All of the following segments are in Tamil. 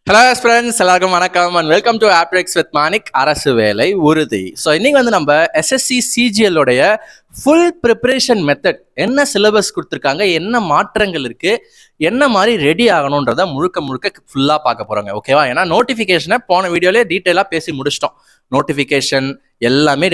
ஹலோ ஃப்ரெண்ட்ஸ், எல்லாருக்கும் வணக்கம் and welcome to Aprex with Manik. அரசு வேலை உறுதி. ஸோ இன்னைக்கு நம்ம எஸ்எஸ்சி சிஜிஎல் உடைய ஃபுல் ப்ரிப்பரேஷன் மெத்தட், என்ன சிலபஸ் கொடுத்துருக்காங்க, என்ன மாற்றங்கள் இருக்கு, என்ன மாதிரி ரெடி ஆகணுன்றத முழுக்க முழுக்க ஃபுல்லாக பார்க்க போறாங்க. ஓகேவா? ஏன்னா நோட்டிஃபிகேஷனை போன வீடியோலேயே டீட்டெயிலாக பேசி முடிச்சிட்டோம். நோட்டிஃபிகேஷன் எல்லாமே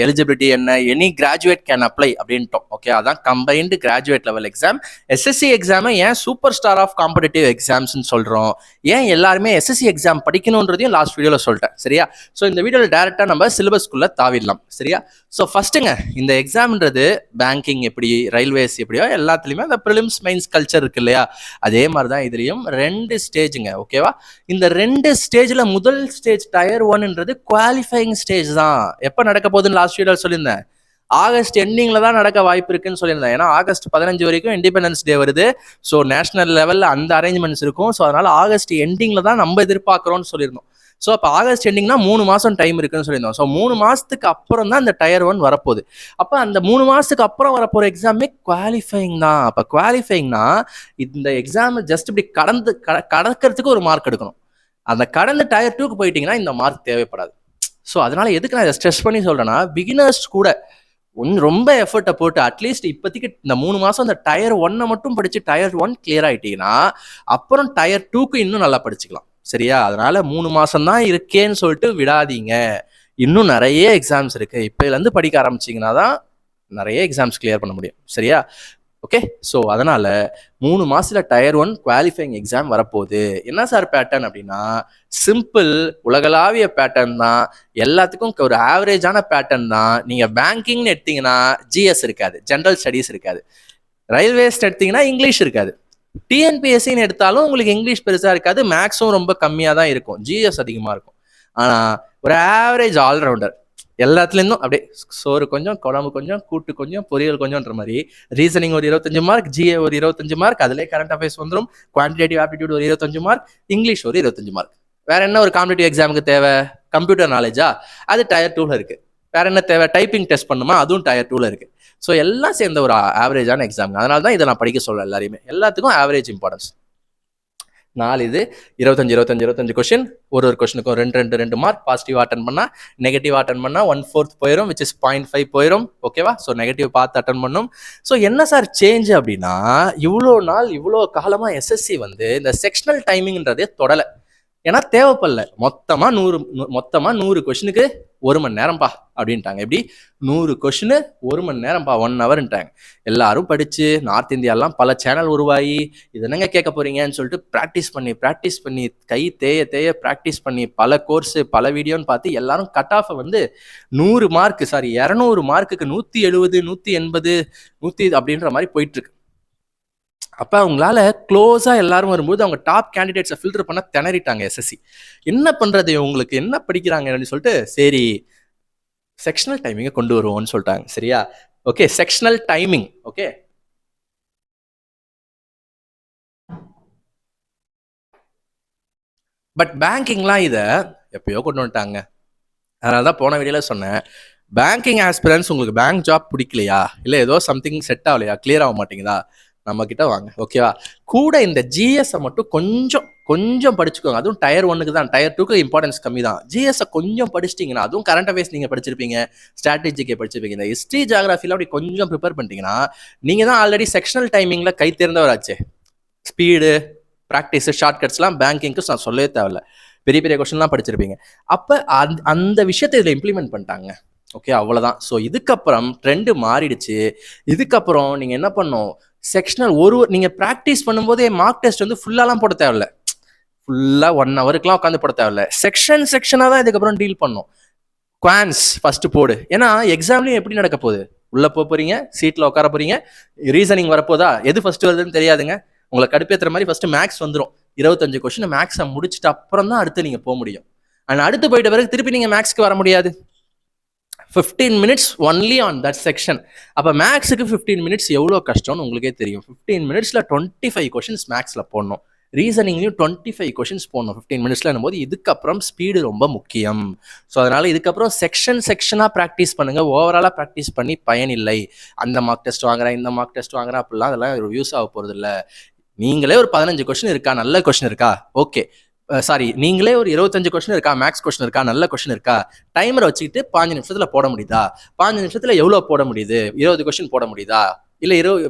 எலிஜிபிலிட்டி என்ன, எனி கிராஜுவேட் கேன் அப்ளை அப்படின்ட்டோம். ஓகே, அதான் கம்பைன்டு கிராஜுவேட் லெவல் எக்ஸாம். எஸ்எஸ்சி எக்ஸாமை ஏன் சூப்பர் ஸ்டார் ஆஃப் காம்படிட்டிவ் எக்ஸாம்ஸ்ன்னு சொல்கிறோம், ஏன் எல்லாருமே எஸ்எஸ்சி எக்ஸாம் படிக்கணுன்றதையும் லாஸ்ட் வீடியோவில் சொல்லிட்டேன். சரியா? ஸோ இந்த வீடியோவில் டேரெக்டாக நம்ம சிலபஸ்க்குள்ளே தாவிடலாம். சரியா? ஸோ ஃபஸ்ட்டுங்க, இந்த எக்ஸாம்ன்றது பேங்கிங் எப்படி, ரயில்வேஸ் எப்படியோ எல்லாத்துலேயுமே அந்த ப்ரிலிம்ஸ் மெயின்ஸ் கல்ச்சர் இருக்கு இல்லையா, அதே மாதிரி தான் இதுலேயும் 2 ஸ்டேஜுங்க. ஓகேவா? இந்த 2 ஸ்டேஜில் முதல் ஸ்டேஜ் டயர் 1ன்றது குவாலிஃபைங் ஸ்டேஜ் தான். எப்போ நடக்க போகுதுன்னு லாஸ்ட் வீடியோ சொல்லியிருந்தேன். ஆகஸ்ட் எண்டிங்ல தான் நடக்க வாய்ப்பு இருக்குன்னு சொல்லியிருந்தேன். ஏன்னா ஆகஸ்ட் 15 வரைக்கும் இண்டிபெண்டன்ஸ் டே வருது. ஸோ நேஷனல் லெவலில் அந்த அரேஞ்ச்மெண்ட்ஸ் இருக்கும். ஸோ அதனால ஆகஸ்ட் எண்டிங்ல தான் நம்ம எதிர்பார்க்குறோம்னு சொல்லியிருந்தோம். ஸோ அப்போ ஆகஸ்ட் எண்டிங்னா 3 மாதம் டைம் இருக்குன்னு சொல்லியிருந்தோம். ஸோ 3 மாதத்துக்கு அப்புறம் தான் இந்த டயர் 1 வரப்போகுது. அப்போ அந்த 3 மாதத்துக்கு அப்புறம் வரப்போகிற எக்ஸாமே குவாலிஃபைங் தான். அப்போ குவாலிஃபைங்னா இந்த எக்ஸாம் ஜஸ்ட் இப்படி கடக்கிறதுக்கு ஒரு மார்க் எடுக்கணும். அந்த கடந்து டயர் 2க்கு போயிட்டீங்கன்னா இந்த மார்க் தேவைப்படாது. ஸோ அதனால எதுக்கு நான் இதை ஸ்ட்ரெஸ் பண்ணி சொல்றேன்னா, பிகினர்ஸ் கூட ரொம்ப எஃபர்ட்டை போட்டு அட்லீஸ்ட் இப்போதைக்கு இந்த 3 மாதம் இந்த டயர் 1 மட்டும் படிச்சு டயர் 1 கிளியர் ஆயிட்டீங்கன்னா அப்புறம் டயர் 2க்கு இன்னும் நல்லா படிச்சுக்கலாம். சரியா? அதனால 3 மாதம் தான் இருக்கேன்னு சொல்லிட்டு விடாதீங்க. இன்னும் நிறைய எக்ஸாம்ஸ் இருக்கு. இப்போலேருந்து படிக்க ஆரம்பிச்சிங்கன்னா தான் நிறைய எக்ஸாம்ஸ் கிளியர் பண்ண முடியும். சரியா? ஓகே, ஸோ அதனால 3 மாசத்துல டயர் 1 குவாலிஃபைங் எக்ஸாம் வரப்போகுது. என்ன சார் பேட்டர்ன் அப்படின்னா, சிம்பிள் உலகளாவிய பேட்டர்ன் தான். எல்லாத்துக்கும் ஒரு ஆவரேஜான பேட்டர்ன் தான். நீங்க பேங்கிங்னு எடுத்தீங்கன்னா ஜிஎஸ் இருக்காது, ஜென்ரல் ஸ்டடீஸ் இருக்காது. ரயில்வேஸ் எடுத்தீங்கன்னா இங்கிலீஷ் இருக்காது. டிஎன்பிஎஸ்சின்னு எடுத்தாலும் உங்களுக்கு இங்கிலீஷ் பெருசா இருக்காது, மேக்ஸும் ரொம்ப கம்மியாக தான் இருக்கும், ஜிஎஸ் அதிகமாக இருக்கும். ஆனால் ஒரு ஆவரேஜ் ஆல்ரவுண்டர் எல்லாத்துலேருந்தும் அப்படியே சோறு கொஞ்சம், குழம்பு கொஞ்சம், கூட்டு கொஞ்சம், பொரியல் கொஞ்சம்ன்ற மாதிரி ரீசனிங் ஒரு 25 மார்க், ஜிஏ ஒரு 25 மார்க், அதிலே கரண்ட் அஃபேர்ஸ் வந்துடும், குவான்டிடேட்டிவ் ஆப்டிடியூட் ஒரு 25 மார்க், இங்கிலீஷ் ஒரு 25 மார்க். வேற என்ன ஒரு காம்படிட்டிவ் எக்ஸாமுக்கு தேவை? கம்ப்யூட்டர் நாலேஜா? அது டயர் 2ல இருக்கு. வேற என்ன தேவை? டைப்பிங் டெஸ்ட் பண்ணுமா? அதுவும் டயர் 2ல இருக்கு. ஸோ எல்லாம் சேர்ந்த ஒரு ஆவரேஜான எக்ஸாம். அதனால தான் இதை நான் படிக்க சொல்ல எல்லாரையுமே. எல்லாத்துக்கும் ஆவரேஜ் இம்பார்ட்டன்ஸ். 4 இது 25 கொஸ்டின். ஒரு கொஸ்டினுக்கும் 2 மார்க். பாசிட்டிவ் அட்டன் பண்ணா, நெகட்டிவ் அட்டன் பண்ணா 1/4 போயிடும், விச் இஸ் 0.5 போயிடும். ஓகேவா? ஸோ நெகட்டிவ் பார்த்து அட்டன் பண்ணும். ஸோ என்ன சார் சேஞ்ச் அப்படின்னா, இவ்வளோ காலமா எஸ்எஸ்சி இந்த செக்ஷனல் டைமிங்ன்றதே தொடலை. ஏன்னா தேவைப்படல. மொத்தமா 100 கொஸ்டினுக்கு 1 மணி நேரம்ப்பா அப்படின்ட்டாங்க. எப்படி? 100 கொஸ்டின் 1 மணி நேரம்ப்பா, 1 ஹவர்ன்ட்டாங்க. எல்லாரும் படிச்சு நார்த் இந்தியாலாம் பல சேனல் உருவாகி இது என்னங்க கேட்க போறீங்கன்னு சொல்லிட்டு ப்ராக்டிஸ் பண்ணி கை தேய ப்ராக்டிஸ் பண்ணி பல கோர்ஸ் பல வீடியோன்னு பார்த்து எல்லாரும் கட் ஆஃபை 200 மார்க்குக்கு 170, 180, 100 அப்படின்ற மாதிரி போயிட்டு இருக்கு. அப்போ அவங்களால க்ளோஸாக எல்லாரும் வரும்போது அவங்க டாப் கேண்டிடேட்ஸை ஃபில்டர் பண்ண திணறிட்டாங்க எஸ்எஸ்சி. என்ன பண்ணுறது, உங்களுக்கு என்ன படிக்கிறாங்க அப்படின்னு சொல்லிட்டு சரி செக்ஷனல் டைமிங்கை கொண்டு வருவோம்னு சொல்லிட்டாங்க. சரியா? Okay, sectional timing. Okay, but பேங்கிங்லாம் இதை எப்பயோ கொண்டு வந்துட்டாங்க. அதனால தான் போன வீடியோவில் சொன்னேன், பேங்கிங் ஆஸ்பிரன்ஸ் உங்களுக்கு பேங்க் ஜாப் பிடிக்கலையா, இல்லை ஏதோ சம்திங் செட் ஆகலையா, கிளியர் ஆக மாட்டேங்குதா, நம்ம கிட்ட வாங்க. ஓகேவா? கூட இந்த ஜிஎஸ்ஸை மட்டும் கொஞ்சம் படிச்சுக்கோங்க. அதுவும் டயர் 1க்கு தான். டயர் 2க்கு இம்பார்ட்டன்ஸ் கம்மி தான். ஜிஎஸ்ஸை கொஞ்சம் படிச்சிட்டிங்கன்னா, அதுவும் கரண்ட் அஃபேர்ஸ் நீங்கள் படிச்சிருப்பீங்க, ஸ்ட்ராட்டஜிக்கை படிச்சிருப்பீங்க, இந்த ஹிஸ்ட்ரி ஜியாகிரஃபியில் அப்படி கொஞ்சம் ப்ரிப்பேர் பண்ணிட்டீங்கன்னா நீங்கள் தான் ஆல்ரெடி செக்ஷனல் டைமிங்கில் கை தேர்ந்தவராச்சே. ஸ்பீடு, ப்ராக்டிஸ், ஷார்ட்கட்ஸ்லாம் பேங்கிங்க்கு நான் சொல்லவே தேவையில்ல. பெரிய கொஸ்டின்லாம் படிச்சிருப்பீங்க. அப்போ அந்த விஷயத்தை இதில் இம்ப்ளிமெண்ட் பண்ணிட்டாங்க. ஓகே, அவ்வளோதான். ஸோ இதுக்கப்புறம் ட்ரெண்டு மாறிடுச்சு. இதுக்கப்புறம் நீங்கள் என்ன பண்ணணும், செக்ஷனல் நீங்கள் ப்ராக்டிஸ் பண்ணும்போதே மார்க் டெஸ்ட் ஃபுல்லாலாம் போட தேவையில்ல. ஃபுல்லாக 1 ஹவருக்குலாம் உட்காந்து போட தேவையில்ல. செக்ஷனாக தான் இதுக்கப்புறம் டீல் பண்ணும். குவான்ஸ் ஃபர்ஸ்ட் போடு. ஏன்னா எக்ஸாம்லையும் எப்படி நடக்க போகுது, உள்ளே போகிறீங்க, சீட்டில் உட்கார போகிறீங்க, ரீசனிங் வரப்போதா, எது ஃபர்ஸ்ட் வருதுன்னு தெரியாதுங்க. உங்களை கடுப்பேற்றுற மாதிரி ஃபர்ஸ்ட் மேக்ஸ் வந்துடும். 25 கொஸ்டின் மேக்ஸை முடிச்சுட்டு அப்புறம் தான் அடுத்து நீங்கள் போக முடியும். ஆனால் அடுத்து போயிட்ட பிறகு திருப்பி நீங்கள் மேக்ஸ்க்கு வர முடியாது. 15 minutes only on that section. அப்போ மேக்ஸுக்கு 15 minutes எவ்வளோ கஷ்டம்னு உங்களுக்கே தெரியும். 15 minutesல 25 கொஷின்ஸ் மேக்ஸில் போடணும். ரீசனிங்லையும் 25 கொஷின்ஸ் போடணும் 15 minutesல போது. இதுக்கப்புறம் ஸ்பீடு ரொம்ப முக்கியம். ஸோ அதனால இதுக்கப்புறம் செக்ஷனாக ப்ராக்டிஸ் பண்ணுங்க. ஓவராலாக ப்ராக்டிஸ் பண்ணி பயனில்லை. அந்த மார்க் டெஸ்ட் வாங்குறேன், இந்த மார்க் டெஸ்ட் வாங்குறேன் அப்படிலாம் அதெல்லாம் யூஸ் ஆக போகிறது இல்லை. நீங்களே ஒரு 15 கொஸ்டின் இருக்கா, நல்ல கொஸ்டின் இருக்கா, ஓகே, சாரி, நீங்களே ஒரு 25 கொஸ்டின் இருக்கா, மேக்ஸ் கொஸ்டின் இருக்கா, நல்ல கொஸ்டின் இருக்கா, டைமரை வச்சுக்கிட்டு 5 நிமிஷத்துல போட முடியுதா, 5 நிமிஷத்துல எவ்வளவு போட முடியுது, 20 கொஸ்டின் போட முடியுதா, இல்ல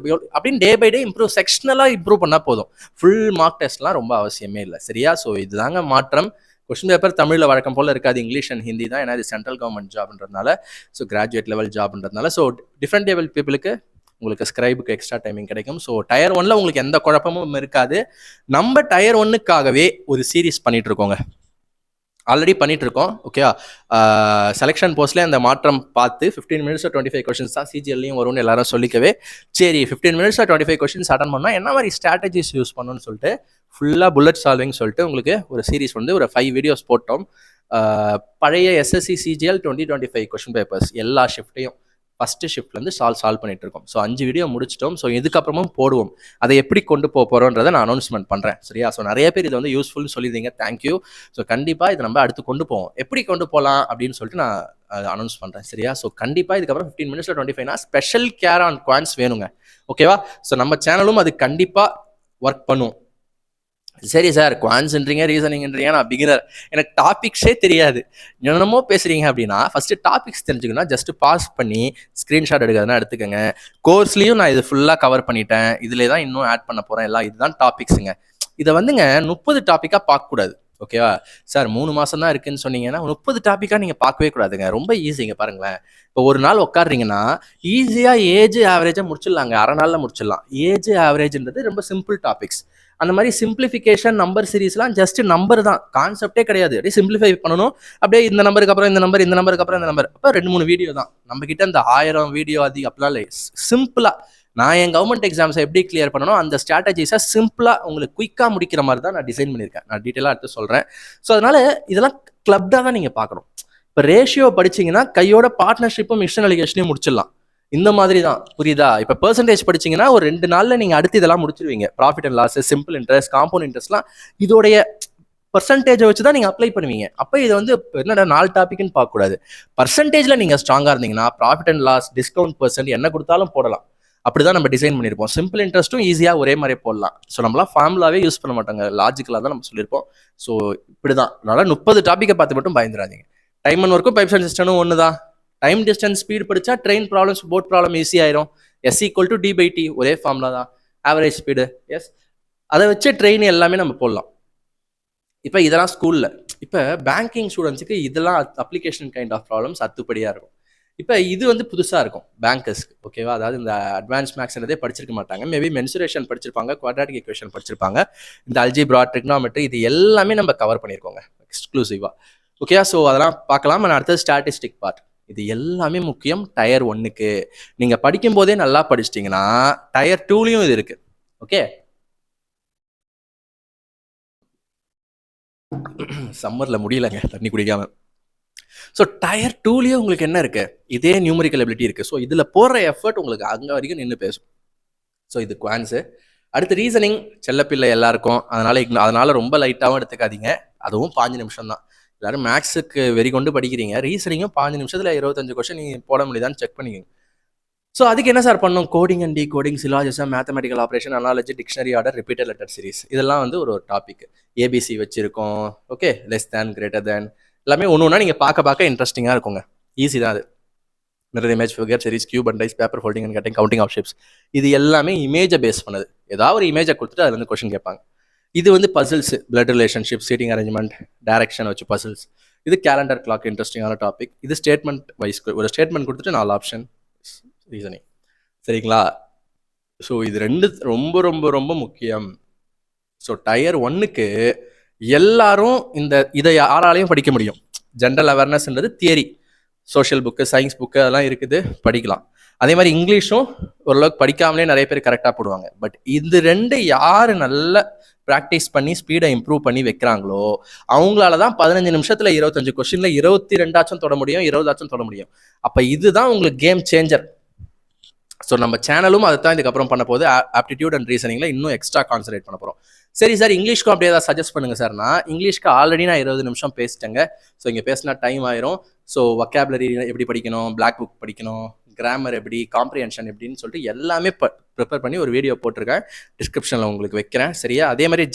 அப்படின்னு டே பை டே இம்ப்ரூவ், செக்ஷனலா இம்ப்ரூவ் பண்ணா போதும். ஃபுல் மார்க் டெஸ்ட்லாம் ரொம்ப அவசியமே இல்லை. சரியா? ஸோ இதுதாங்க மாற்றம். கொஸ்டின் பேப்பர் தமிழில் வழக்கம் போல இருக்காது, இங்கிலீஷ் அண்ட் ஹிந்தி தான். ஏன்னா இது சென்ட்ரல் கவர்மெண்ட் ஜாப்ன்றதுனால, ஸோ கிராஜுவேட் லெவல் ஜாப்ன்றதுனால, ஸோ டிஃப்ரெண்ட் லெவல் பீப்புளுக்கு உங்களுக்கு ஸ்கிரைபுக்கு எக்ஸ்ட்ரா டைமிங் கிடைக்கும். ஸோ டயர் ஒன்ல உங்களுக்கு எந்த குழப்பமும் இருக்காது. நம்ம டயர் ஒன்னுக்காகவே ஒரு சீரீஸ் பண்ணிட்டு இருக்கோங்க, ஆல்ரெடி பண்ணிட்டு இருக்கோம். ஓகே, செலெக்ஷன் போஸ்ட்ல அந்த மாற்றம் பார்த்து 15 மினிட்ஸ் 25 கொஸ்டின்ஸ் தான் சிஜிஎல்லையும் வரும்னு எல்லாரும் சொல்லிக்கவே, சரி 15 மினிட்ஸ் 25 கொஸ்டின்ஸ் அட்டன் பண்ணால் என்ன மாதிரி ஸ்ட்ராட்டஜிஸ் யூஸ் பண்ணணும்னு சொல்லிட்டு ஃபுல்லாக புல்லட் சால்விங் சொல்லிட்டு உங்களுக்கு ஒரு சீரிஸ் வந்து ஒரு 5 வீடியோஸ் போட்டோம். பழைய எஸ்எஸ்சி சிஜிஎல் 2025 கொஸ்டின் பேப்பர்ஸ் எல்லா ஷிஃப்ட்டையும் ஃபஸ்ட்டு ஷிஃப்ட்லேருந்து சால்வ் பண்ணிட்டு இருக்கோம். ஸோ 5 வீடியோ முடிச்சிட்டோம். ஸோ இதுக்கப்புறமும் போடுவோம். அதை எப்படி கொண்டு போக போகிறோன்றதை நான் அனௌன்ஸ்மெண்ட் பண்ணுறேன். சரியா? ஸோ நிறைய பேர் இதை வந்து யூஸ்ஃபுல்னு சொல்லியிருந்தீங்க, தேங்க்யூ. ஸோ கண்டிப்பாக இதை நம்ம அடுத்து கொண்டு போவோம். எப்படி கொண்டு போகலாம் அப்படின்னு சொல்லிட்டு நான் அனௌன்ஸ் பண்ணுறேன். சரியா? ஸோ கண்டிப்பாக இதுக்கப்புறம் 15 மினிட்ஸில் 25 ஸ்பெஷல் கேர் ஆன் குவான்ஸ் வேணுங்க. ஓகேவா? ஸோ நம்ம சேனலும் அது கண்டிப்பாக ஒர்க் பண்ணும். சரி சார், குவான்ஸ்ன்றீங்க, ரீசனிங்ன்றீங்க, நான் பிகினர், எனக்கு டாபிக்ஸே தெரியாது, என்னென்னமோ பேசுறீங்க அப்படின்னா ஃபர்ஸ்ட் டாபிக்ஸ் தெரிஞ்சுக்கணும். ஜஸ்ட் பாஸ் பண்ணி ஸ்க்ரீன்ஷாட் எடுக்கிறதுனா எடுத்துக்கோங்க. கோர்ஸ்லையும் நான் இது ஃபுல்லாக கவர் பண்ணிட்டேன், இதிலே தான் இன்னும் ஆட் பண்ண போகிறேன், எல்லாம் இதுதான் டாபிக்ஸுங்க. இதை வந்துங்க 30 டாப்பிக்காக பார்க்கக்கூடாது. ஓகேவா சார்? 3 மாதம் தான் இருக்குன்னு சொன்னீங்கன்னா 30 டாப்பிக்காக நீங்கள் பார்க்கவே கூடாதுங்க. ரொம்ப ஈஸிங்க. பாருங்களேன், இப்போ ஒரு நாள் உட்காடுறீங்கன்னா ஈஸியாக ஏஜ் ஆவரேஜாக முடிச்சிடலாங்க, அரை நாளில் முடிச்சிடலாம். ஏஜ் ஆவரேஜ்ன்றது ரொம்ப சிம்பிள் டாபிக்ஸ். அந்த மாதிரி சிம்பிளிஃபிகேஷன், நம்பர் சீரீஸ்லாம் ஜஸ்ட் நம்பர் தான், கான்செப்டே கிடையாது. அப்படியே சிம்பிளிஃபை பண்ணணும். அப்படியே இந்த நம்பருக்கு அப்புறம் இந்த நம்பர், இந்த நம்பருக்கு அப்புறம் இந்த நம்பர், அப்போ 2-3 வீடியோ தான். நம்ம கிட்ட இந்த 1000 வீடியோ அதிகம் அப்படிலாம் இல்லை. சிம்பிளா நான் என் கவர்மெண்ட் எக்ஸாம்ஸை எப்படி கிளியர் பண்ணணும், அந்த ஸ்ட்ராட்டஜிஸை சிம்பிளாக உங்களுக்கு குயிக்காக முடிக்கிற மாதிரி தான் நான் டிசைன் பண்ணியிருக்கேன். நான் டீட்டெயிலாக எடுத்து சொல்கிறேன். ஸோ அதனால இதெல்லாம் கிளப்டாக தான் நீங்கள் பார்க்கணும். இப்போ ரேஷியோ படிச்சிங்கன்னா கையோட பார்ட்னர்ஷிப்பும் மிஷன் அலிகேஷனையும் முடிச்சிடலாம். இந்த மாதிரி தான், புரியுதா? இப்போ பெர்சன்டேஜ் படிச்சிங்கன்னா ஒரு 2 நாளில் நீங்கள் அடுத்து இதெல்லாம் முடிச்சிருவீங்க. Profit and loss, simple interest, compound இன்ட்ரெஸ்ட்லாம் இதோடைய பர்சன்டேஜை வச்சு தான் நீங்கள் அப்ளை பண்ணுவீங்க. அப்போ இது வந்து என்னடா 4 டாபிக்னு பார்க்கக்கூடாது. பர்சன்டேஜில் நீங்கள் ஸ்ட்ராங்காக இருந்தீங்கன்னா profit and loss, discount percent என்ன கொடுத்தாலும் போடலாம். அப்படிதான் நம்ம டிசைன் பண்ணியிருப்போம். சிம்பிள் இன்ட்ரெஸ்ட்டும் ஈஸியாக ஒரே மாதிரி போடலாம். ஸோ நம்மளாம் ஃபார்முலாவே யூஸ் பண்ண மாட்டாங்க, லாஜிக்கலாக தான் நம்ம சொல்லியிருப்போம். ஸோ இப்படி தான். அதனால் 30 டாப்பிக்கை பார்த்து மட்டும் பயந்துடாதீங்க. டைம் அண்ட் ஒர்க்கும் பைப்ஸ் அண்ட் சிஸ்டமும் ஒன்று தான். டைம் டிஸ்டன்ஸ் ஸ்பீட் படித்தா ட்ரெயின் ப்ராப்ளம்ஸ், போட் ப்ராப்ளம் ஈஸியாயிரும். S=D/T ஒரே ஃபார்முலா தான். ஆவரேஜ் ஸ்பீடு, எஸ், அதை வச்சு ட்ரெயின் எல்லாமே நம்ம போடலாம். இப்போ இதெல்லாம் ஸ்கூலில். இப்போ பேங்கிங் ஸ்டூடெண்ட்ஸுக்கு இதெல்லாம் அப்ளிகேஷன் கைண்ட் ஆஃப் ப்ராப்ளம்ஸ் அத்துப்படியாக இருக்கும். இப்போ இது வந்து புதுசாக இருக்கும் பேங்கர்ஸ்க்கு. ஓகேவா? அதாவது இந்த அட்வான்ஸ் மேக்ஸ்ன்றதே படிச்சிருக்க மாட்டாங்க. மேபி மென்சுரேஷன் படிச்சிருப்பாங்க, குவாட்ராட்டிக் ஈக்குவேஷன் படிச்சிருப்பாங்க, இந்த அல்ஜிப்ரா, ட்ரிக்னாமெட்ரி, இது எல்லாமே நம்ம கவர் பண்ணியிருக்கோங்க எக்ஸ்க்ளூசிவாக. ஓகே, ஸோ அதெல்லாம் பார்க்கலாம். நான் அடுத்தது ஸ்டாட்டிஸ்டிக் பார்ட். இது எல்லாமே முக்கியம் டயர் 1க்கு. நீங்கள் படிக்கும் போதே நல்லா படிச்சிட்டிங்கன்னா டயர் 2லையும் இது இருக்கு. ஓகே, சம்மரில் முடியலங்க தண்ணி குடிக்காம. ஸோ டயர் 2லேயே உங்களுக்கு என்ன இருக்கு? இதே நியூமரிக்கல் எபிலிட்டி இருக்கு. ஸோ இதில் போடுற எஃபர்ட் உங்களுக்கு அங்கே வரைக்கும் நின்று பேசும். ஸோ இது குவான்ஸு. அடுத்து ரீசனிங், செல்லப்பிள்ளை எல்லாருக்கும், அதனால ரொம்ப லைட்டாகவும் எடுத்துக்காதீங்க. அதுவும் 5 நிமிஷம் தான். எல்லாரும் மேக்ஸுக்கு வெறி கொண்டு படிக்கிறீங்க, ரீசனிங்கும் 5 நிமிஷத்தில் 25 கொஸ்டின் நீங்கள் போட முடியுதான்னு செக் பண்ணிக்கோங்க. ஸோ அதுக்கு என்ன சார் பண்ணணும்? Coding and decoding, syllogism, mathematical operation, analogy, dictionary order, repeated letter series, இதெல்லாம் வந்து ஒரு டாபிக். ஏபிசி வச்சிருக்கோம். Okay, less than, greater than, எல்லாமே ஒன்று ஒன்றா நீங்கள் பார்க்க இன்ட்ரெஸ்டிங்காக இருக்குங்க. ஈஸி தான் அது. Mirror image, figure, series, cube and dice, paper folding and cutting, counting of shapes, இது எல்லாமே இமேஜை பேஸ் பண்ணது. ஏதாவது ஒரு இமேஜை கொடுத்துட்டு அதுல இருந்து கொஸ்டின் கேட்பாங்க. இது வந்து puzzles, blood relationship, seating arrangement, direction வச்சு பசில்ஸ். இது கேலண்டர் கிளாக், இன்ட்ரெஸ்டிங்கான டாபிக். இது ஸ்டேட்மெண்ட் வைஸ், ஒரு ஸ்டேட்மெண்ட் கொடுத்துட்டு 4 ஆப்ஷன் ரீசனிங். சரிங்களா? ஸோ இது 2 ரொம்ப ரொம்ப ரொம்ப முக்கியம். ஸோ டயர் 1க்கு எல்லாரும் இதை யாராலையும் படிக்க முடியும். ஜென்ரல் அவேர்னஸ்ன்றது theory, social book, science book, அதெல்லாம் இருக்குது, படிக்கலாம். அதே மாதிரி இங்கிலீஷும் ஓரளவுக்கு படிக்காமலே நிறைய பேர் கரெக்டாக போடுவாங்க. பட் இது 2 யார் நல்ல ப்ராக்டிஸ் பண்ணி ஸ்பீடை இம்ப்ரூவ் பண்ணி வைக்கிறாங்களோ அவங்களால தான் 15 நிமிஷத்தில் 25 கொஸ்டின்ல 22 தொட முடியும், 20 தொட முடியும். அப்போ இதுதான் உங்களுக்கு கேம் சேஞ்சர். ஸோ நம்ம சேனலும் அதை தான் இதுக்கப்புறம் பண்ண போது. ஆப்டிடியூட் அண்ட் ரீசனிங்கில் இன்னும் எக்ஸ்ட்ரா கான்சன்ட்ரேட் பண்ண போகிறோம். சரி சார், இங்கிலீஷ்க்கும் அப்படியே ஏதாவது சஜஸ்ட் பண்ணுங்க சார்னா, இங்கிலீஷ்க்கு ஆல்ரெடி நான் 20 நிமிஷம் பேசிட்டேங்க. ஸோ இங்கே பேசினா டைம் ஆயிரும். ஸோ வொக்காபுலரி எப்படி படிக்கணும், பிளாக் புக் படிக்கணும், கிராமர் எப்படி, காம்ப்ரிஹென்ஷன் எப்படின்னு சொல்லிட்டு எல்லாமே ப்ரிப்பேர் பண்ணி ஒரு வீடியோ போட்டிருக்கேன், டிஸ்கிரிப்ஷனில் உங்களுக்கு வைக்கிறேன். சரியா? அதே மாதிரி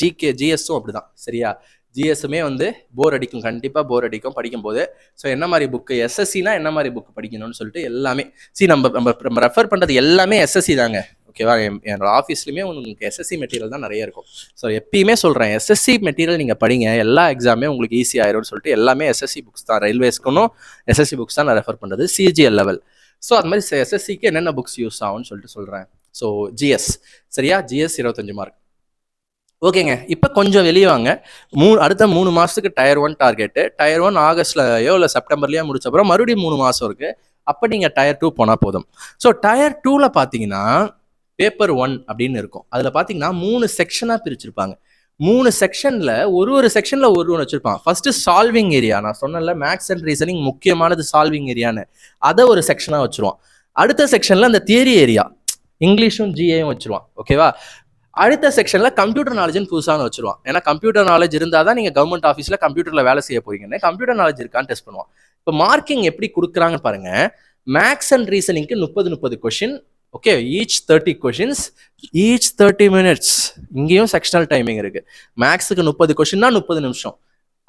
ஜிஎஸ்ஸும் அப்படிதான். சரியா? ஜிஎஸ்ஸுமே வந்து போர் அடிக்கும், கண்டிப்பாக போர் அடிக்கும் படிக்கும்போது. ஸோ என்ன மாதிரி புக்கு, எஸ்எஸ்சினா என்ன மாதிரி புக் படிக்கணும்னு சொல்லிட்டு எல்லாமே நம்ம நம்ம நம்ம ரெஃபர் பண்ணுறது எல்லாமே எஸ்எஸ்சி தாங்க. ஓகேவா, என்னோட ஆஃபீஸ்லையுமே உங்களுக்கு எஸ்எஸ்சி மெட்டீரியல் தான் நிறைய இருக்கும். ஸோ எப்பயுமே சொல்கிறேன், எஸ்எஸ்சி மெட்டீரியல் நீங்கள் படிங்க, எல்லா எக்ஸாமே உங்களுக்கு ஈஸி ஆயிரும்னு சொல்லிட்டு எல்லாமே எஸ்எஸ்சி புக்ஸ் தான். ரயில்வேஸ்க்குன்னும் எஸ்எஸ்சி புக்ஸ் தான் நான் ரெஃபர் பண்ணுறது, சிஜிஎல் லெவல். ஸோ அது மாதிரி எஸ்எஸ்சிக்கு என்னென்ன புக்ஸ் யூஸ் ஆகும்னு சொல்லிட்டு சொல்கிறேன். ஸோ ஜிஎஸ், சரியா, ஜிஎஸ் 25 மார்க். ஓகேங்க, இப்போ கொஞ்சம் வெளியே வாங்க. அடுத்த 3 மாதத்துக்கு டயர் 1 டார்கெட்டு. டயர் 1 ஆகஸ்ட்லையோ இல்லை செப்டம்பர்லையோ முடிச்ச அப்புறம் மறுபடியும் 3 மாதம் இருக்குது. அப்போ நீங்கள் டயர் 2 போனால் போதும். ஸோ டயர் 2ல் பார்த்தீங்கன்னா பேப்பர் 1 அப்படின்னு இருக்கும். அதில் பார்த்தீங்கன்னா 3 செக்ஷனாக பிரிச்சிருப்பாங்க. 3 செக்ஷனில் ஒரு செக்ஷனில் ஒன்று வச்சுருப்பான். ஃபர்ஸ்ட்டு சால்விங் ஏரியா, நான் சொன்னல மேக்ஸ் அண்ட் ரீசனிங் முக்கியமானது சால்விங் ஏரியான்னு, அதை ஒரு செக்ஷனாக வச்சுருவான். அடுத்த செக்ஷனில் அந்த தியரி ஏரியா, இங்கிலீஷும் ஜிஏயும் வச்சுருவான். ஓகேவா, அடுத்த செக்ஷனில் கம்ப்யூட்டர் நாலேஜ்னு புதுசாக வச்சுருவான். ஏன்னா கம்ப்யூட்டர் நாலேஜ் இருந்தால் தான் நீங்கள் கவர்மெண்ட் ஆஃபீஸில் கம்ப்யூட்டரில் வேலை செய்ய போறீங்கன்னு கம்ப்யூட்டர் நாலேஜ் இருக்கான்னு டெஸ்ட் பண்ணுவான். இப்போ மார்க்கிங் எப்படி கொடுக்குறாங்கன்னு பாருங்க. மேக்ஸ் அண்ட் ரீசனிங்க்கு 30 question. Okay, each 30 questions, each 30 minutes. இங்கேயும் செக்ஷனல் டைமிங் இருக்கு. மேக்ஸுக்கு 30 கொஷின்னா 30 நிமிஷம்.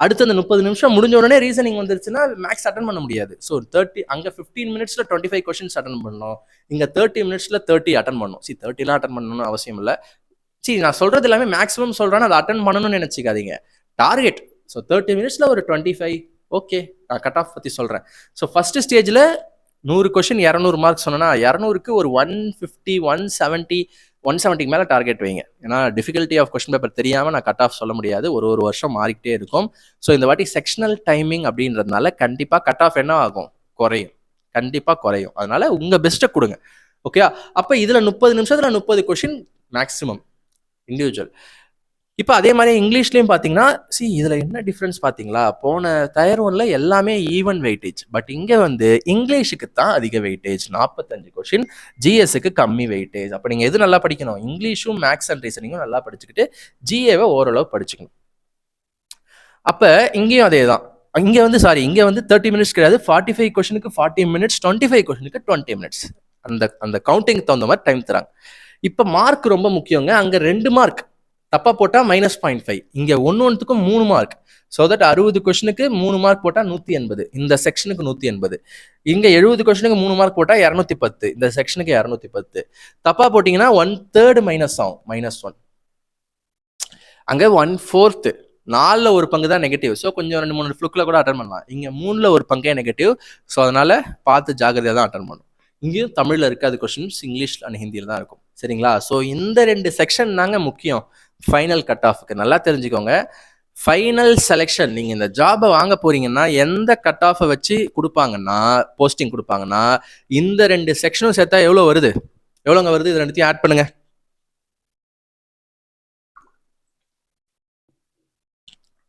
அடுத்து அந்த 30 நிமிஷம் முடிஞ்ச உடனே ரீசனிங் வந்துருச்சுன்னா மேக்ஸ் அட்டன் பண்ண முடியாது. ஸோ 30 அங்கே 15 minutesல 25 கொஷின்ஸ் அட்டன் பண்ணணும். இங்கே 30 minutesல 30 அட்டன் பண்ணணும். 30லாம் அட்டன் பண்ணணும்னு அவசியம் இல்லை. நான் சொல்றது எல்லாமே மேக்ஸிமம் சொல்றேன், அதை அட்டன் பண்ணணும்னு நினைச்சிக்காதீங்க. டார்கெட் ஸோ 30 minutesல ஒரு 25. ஓகே, நான் கட் ஆஃப் பற்றி சொல்கிறேன். ஸோ ஃபர்ஸ்ட் ஸ்டேஜில் 100 கொஷின் 200 மார்க் சொன்னா 200க்கு ஒரு 150, 170 மேலே டார்கெட் வைங்க. ஏன்னா டிஃபிகல்ட்டி ஆஃப் கொஸ்டின் பேப்பர் தெரியாமல் நான் கட் ஆஃப் சொல்ல முடியாது. ஒரு வருஷம் மாறிக்கிட்டே இருக்கும். ஸோ இந்த வாட்டி செக்ஷனல் டைமிங் அப்படின்றதுனால கண்டிப்பாக கட் ஆஃப் என்ன ஆகும், குறையும், கண்டிப்பாக குறையும். அதனால உங்கள் பெஸ்ட்டை கொடுங்க. ஓகே, அப்போ இதில் 30 நிமிஷத்தில் 30 கொஷின் மேக்ஸிமம் இண்டிவிஜுவல். இப்போ அதே மாதிரி இங்கிலீஷ்லையும் பார்த்தீங்கன்னா இதில் என்ன டிஃப்ரென்ஸ் பார்த்தீங்களா, போன டயர் 1ல எல்லாமே ஈவன் வெயிட்டேஜ், பட் இங்கே வந்து இங்கிலீஷுக்கு தான் அதிக வெயிட்டேஜ், 45 கொஷின், ஜிஎஸ்க்கு கம்மி வெயிட்டேஜ். அப்போ நீங்கள் எது நல்லா படிக்கணும், இங்கிலீஷும் மேக்ஸ் அண்ட் ரீசனிங்கும் நல்லா படிச்சுக்கிட்டு ஜிஏவை ஓரளவு படிச்சுக்கணும். அப்போ இங்கேயும் அதே தான். இங்கே வந்து இங்கே வந்து 30 minutes கிடையாது, 45 கொஷனுக்கு 40 minutes, 25 கொஷனுக்கு 20 minutes. அந்த கவுண்டிங் தகுந்த மாதிரி டைம் தராங்க. இப்போ மார்க் ரொம்ப முக்கியங்க. அங்கே 2 மார்க் தப்பா போட்டால் -0.5, இங்கே ஒன்றுத்துக்கும் 3 மார்க். ஸோ தட் 60 கொஷனுக்கு 3 மார்க் போட்டால் 180, இந்த செக்ஷனுக்கு 180. இங்கே 70 கொஷனுக்கு 3 மார்க் போட்டால் 210, இந்த செக்ஷனுக்கு 210. தப்பா போட்டிங்கன்னா 1/3 மைனஸ் ஆகும், -1. அங்கே 1/4, 4ல் ஒரு பங்கு தான் நெகட்டிவ். ஸோ கொஞ்சம் 2-3 ஃப்ளுக்கில் கூட அட்டன் பண்ணலாம். இங்கே 3ல் ஒரு பங்கே நெகட்டிவ். ஸோ அதனால பார்த்து ஜாகிரதையாக தான் அட்டன் பண்ணணும். இங்கேயும் தமிழில் இருக்காது கொஸ்டின்ஸ், இங்கிலீஷ் அண்ட் ஹிந்தியில் தான் இருக்கும். சரிங்களா, ஸோ இந்த 2 செக்ஷன் தாங்க முக்கியம் ஃபைனல் கட் ஆஃப்க்கு. நல்லா தெரிஞ்சுக்கோங்க, ஃபைனல் செலெக்ஷன், நீங்கள் இந்த ஜாபை வாங்க போறீங்கன்னா எந்த கட் ஆஃபை வச்சு கொடுப்பாங்கன்னா, போஸ்டிங் கொடுப்பாங்கன்னா, இந்த 2 செக்ஷனும் சேர்த்தா எவ்வளோ வருது, எவ்வளோங்க வருது, இது 2த்தையும் ஆட் பண்ணுங்க.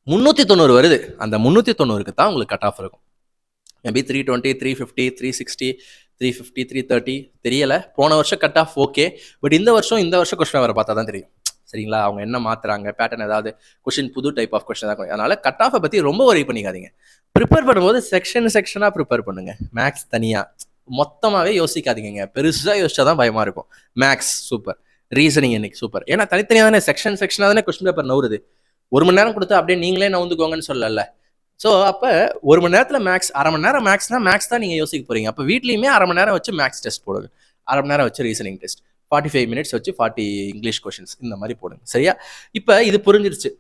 390 வருது. அந்த 390க்கு தான் உங்களுக்கு கட் ஆஃப் இருக்கும். மேபி 320, 350, 360, 350, 330 தெரியல. போன வருஷம் கட் ஆஃப் ஓகே, பட் இந்த வருஷம் கொஸ்டின் வர பார்த்தா தான் தெரியும். சரிங்களா, அவங்க என்ன மாத்துறாங்க, பேட்டர்ன் ஏதாவது கொஸ்டின், புது டைப் ஆஃப் கொஸ்டின் தான். அதனால கட் ஆஃபை பற்றி ரொம்ப வரி பண்ணிக்காதீங்க. ப்ரிப்பேர் பண்ணும்போது செக்ஷனாக ப்ரிப்பேர் பண்ணுங்க. மேக்ஸ் தனியாக மொத்தமாகவே யோசிக்காதீங்க. பெருசாக யோசிச்சா தான் பயமாக இருக்கும். மேக்ஸ் சூப்பர், ரீசனிங் இன்னைக்கு சூப்பர். ஏன்னா தனித்தனியாக தானே செக்ஷனாக தானே கொஸ்டின் பேப்பர் நவுறுது. 1 மணி நேரம் கொடுத்தா அப்படியே நீங்களே நவுந்துக்கோங்கன்னு சொல்லல. ஸோ அப்போ 1 மணி நேரத்தில் மேக்ஸ், அரை மணி நேரம் மேக்ஸ்னா மேக்ஸ் தான் நீங்கள் யோசிக்க போறீங்க. அப்போ வீட்லையுமே அரை மணி நேரம் வச்சு மேக்ஸ் டெஸ்ட் போடுங்க, அரை மணி நேரம் வச்சு ரீசனிங் டெஸ்ட், 45 minutes வச்சு 40 இங்கிலீஷ் கொஷின்ஸ், இந்த மாதிரி போடுங்க. சரியா, இப்போ இது புரிஞ்சிருச்சு.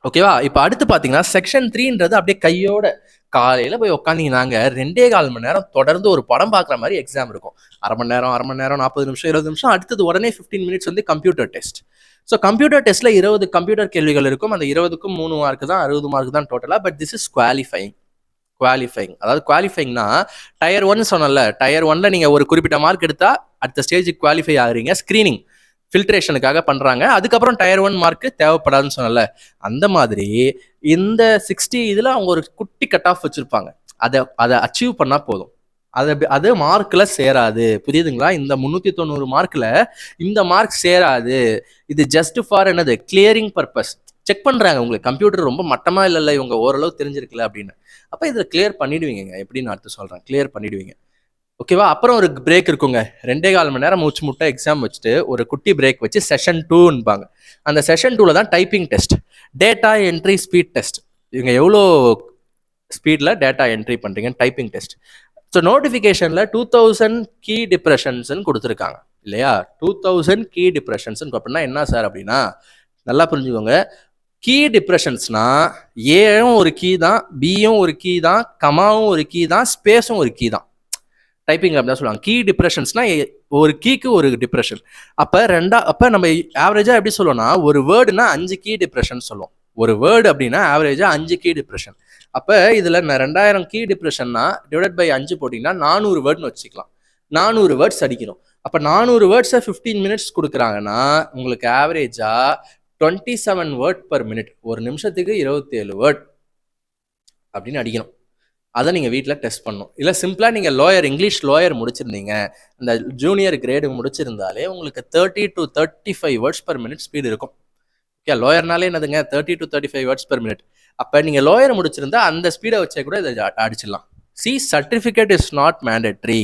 ஓகேவா, இப்போ அடுத்து பார்த்தீங்கன்னா செக்ஷன் 3ன்றது அப்படியே கையோட காலையில் போய் உட்காந்தீங்கன்னாங்க 2.25 மணி நேரம் தொடர்ந்து ஒரு படம் பார்க்குற மாதிரி எக்ஸாம் இருக்கும். அரை மணி நேரம் 40 நிமிஷம் 20 நிமிஷம். அடுத்தது உடனே 15 minutes வந்து கம்ப்யூட்டர் டெஸ்ட். ஸோ கம்ப்யூட்டர் டெஸ்ட்டில் 20 கம்ப்யூட்டர் கேள்விகள் இருக்கும். அந்த 20க்கும் 3 மார்க் தான், 60 மார்க் தான் டோட்டலாக. But this is qualifying. அதாவது குவாலிஃபைங்னா டயர் 1 சொன்னல, டயர் 1ல நீங்கள் ஒரு குறிப்பிட்ட மார்க் எடுத்தால் அடுத்த ஸ்டேஜுக்கு குவாலிஃபை ஆகுறீங்க. ஸ்க்ரீனிங் ஃபில்ட்ரேஷனுக்காக பண்ணுறாங்க. அதுக்கப்புறம் டயர் 1 மார்க் தேவைப்படாதுன்னு சொன்னல, அந்த மாதிரி இந்த 60 இதில் அவங்க ஒரு குட்டி கட் ஆஃப் வச்சுருப்பாங்க. அதை அச்சீவ் பண்ணால் போதும். அது மார்க்கில் சேராது. புரியுதுங்களா, இந்த 390 மார்க்கில் இந்த மார்க் சேராது. இது ஜஸ்ட் ஃபார் என்னது, கிளியரிங் பர்பஸ். செக் பண்ணுறாங்க உங்களுக்கு கம்ப்யூட்டர் ரொம்ப மட்டமாக இல்லைல்ல, இவங்க ஓரளவு தெரிஞ்சிருக்கல அப்படின்னு. அப்போ இதில் கிளியர் பண்ணிடுவீங்க. எப்படின்னு அடுத்து சொல்கிறேன், கிளியர் பண்ணிடுவீங்க. ஓகேவா, அப்புறம் ஒரு பிரேக் இருக்குங்க. 2.25 மணி நேரம் மூச்சு முட்டை எக்ஸாம் வச்சுட்டு ஒரு குட்டி பிரேக் வச்சு செஷன் 2ன்பாங்க. அந்த செஷன் 2ல தான் typing test, data entry speed test. இவங்க எவ்வளோ ஸ்பீடில் டேட்டா என்ட்ரி பண்ணுறீங்க, டைப்பிங் டெஸ்ட். ஸோ நோட்டிஃபிகேஷனில் 2000 கீ டிப்ரெஷன்ஸ்ன்னு கொடுத்துருக்காங்க இல்லையா? 2000 கீ டிப்ரெஷன்ஸ் அப்படின்னா என்ன சார் அப்படின்னா, நல்லா புரிஞ்சுக்கோங்க. கீ டிப்ரெஷன்ஸ்னா ஏவும் ஒரு கீ தான், பியும் ஒரு கீ தான், கமாவும் ஒரு கீ தான், ஸ்பேஸும் ஒரு கீ தான். டைப்பிங் அப்படி தான் சொல்லுவாங்க. கீ டிப்ரெஷன்ஸ்னா ஒரு கீக்கு ஒரு டிப்ரெஷன். அப்போ நம்ம ஆவரேஜாக எப்படி சொல்லுவோம்னா, ஒரு வேர்டுனா 5 கீ டிப்ரெஷன் சொல்லுவோம். ஒரு வேர்டு அப்படின்னா ஆவரேஜாக 5 கீ டிப்ரெஷன். அப்போ இதில் 2000 கீ டிப்ரெஷன்னா டிவைட் பை 5 போட்டிங்கன்னா 400 வேர்டுன்னு வச்சுக்கலாம். 400 வேர்ட்ஸ் அடிக்கணும். அப்போ 400 வேர்ட்ஸை 15 மினிட்ஸ் கொடுக்குறாங்கன்னா உங்களுக்கு ஆவரேஜாக 27 வேர்ட் பர் மினிட், ஒரு நிமிஷத்துக்கு 27 வேர்ட் அப்படின்னு அடிக்கணும். அதை நீங்கள் வீட்டில் டெஸ்ட் பண்ணணும். இல்லை சிம்பிளாக நீங்கள் இங்கிலீஷ் லோயர் முடிச்சிருந்தீங்க, அந்த ஜூனியர் கிரேடு முடிச்சிருந்தாலே உங்களுக்கு 30 to 35 words per minute speed இருக்கும். ஓகே, லோயர்னாலே என்னதுங்க, 30 to 35 வேர்ட்ஸ் பர் மினிட். அப்போ நீங்கள் லோயர் முடிச்சிருந்தா அந்த ஸ்பீடை வச்சே கூட இதை அடிச்சிடலாம். Certificate is not mandatory.